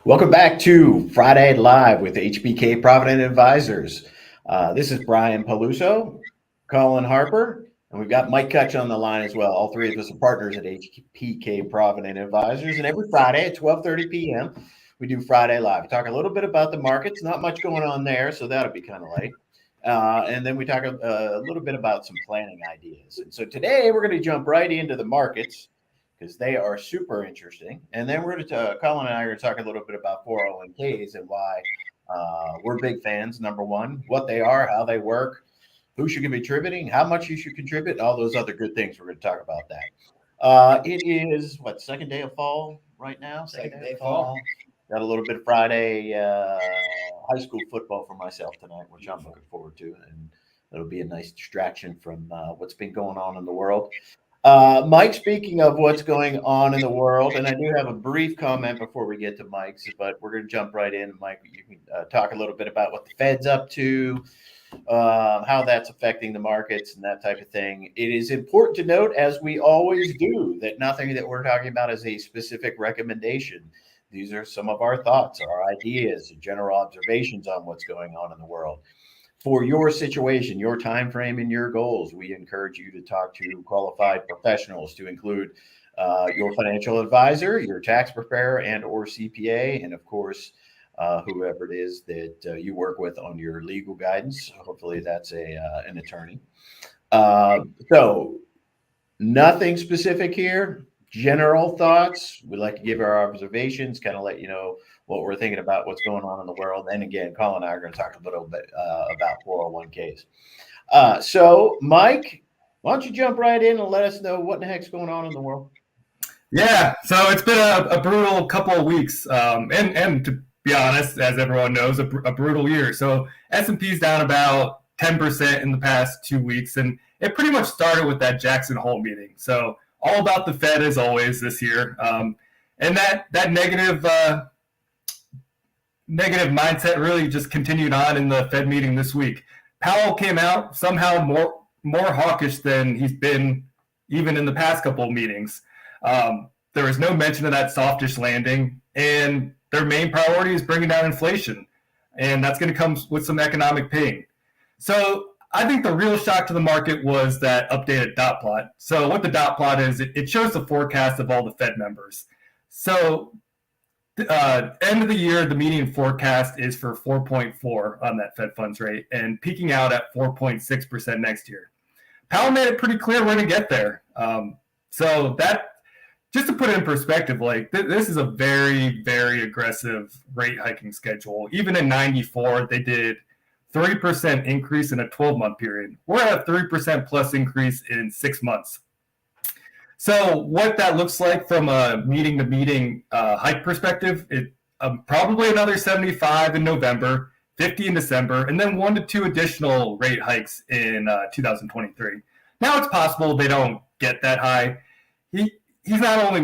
Welcome back to Friday Live with HBK Provident Advisors. This is Brian Paluso, Colin Harper, and we've got Mike Kutch on the line as well. All three of us are partners at HBK Provident Advisors, and every Friday at 12:30 p.m. we do Friday Live. We talk a little bit about the markets. Not much going on there, so that'll be kind of late. And then we talk a little bit about some planning ideas. And so today we're going to jump right into the markets, because they are super interesting. And then we're going to, Colin and I are going to talk a little bit about 401ks and why we're big fans. Number one, what they are, how they work, who should be contributing, how much you should contribute, all those other good things. We're going to talk about that. It is, second day of fall right now? Second day of fall. Got a little bit of Friday high school football for myself tonight, which I'm looking forward to. And it'll be a nice distraction from what's been going on in the world. Mike, speaking of what's going on in the world, and I do have a brief comment before we get to Mike's, but we're going to jump right in. Mike, you can talk a little bit about what the Fed's up to, how that's affecting the markets and that type of thing. It is important to note, as we always do, that nothing that we're talking about is a specific recommendation. These are some of our thoughts, our ideas, general observations on what's going on in the world. For your situation, your time frame, and your goals, we encourage you to talk to qualified professionals, to include your financial advisor, your tax preparer, and or CPA, and of course, whoever it is that you work with on your legal guidance. Hopefully that's an attorney. So nothing specific here. General thoughts. We like to give our observations, kind of let you know what we're thinking about, what's going on in the world. And again, Colin and I are going to talk a little bit about 401ks. So, Mike, why don't you jump right in and let us know what the heck's going on in the world? Yeah, so it's been a brutal couple of weeks, and to be honest, as everyone knows, a brutal year. So S&P's down about 10% in the past 2 weeks, and it pretty much started with that Jackson Hole meeting. So all about the Fed as always this year, and that negative mindset really just continued on in the Fed meeting this week. Powell came out somehow more hawkish than he's been even in the past couple of meetings. There was no mention of that softish landing, and their main priority is bringing down inflation, and that's going to come with some economic pain. So I think the real shock to the market was that updated dot plot. So what the dot plot is, it shows the forecast of all the Fed members. So end of the year, the median forecast is for 4.4 on that Fed funds rate and peaking out at 4.6% next year. Powell made it pretty clear we're going to get there. So that, just to put it in perspective, this is a very, very aggressive rate hiking schedule. Even in 94, they did 3% increase in a 12-month period. We're at a 3% plus increase in 6 months. So what that looks like from a meeting-to-meeting hike perspective, probably another 75 in November, 50 in December, and then 1 to 2 additional rate hikes in 2023. Now it's possible they don't get that high. He's not only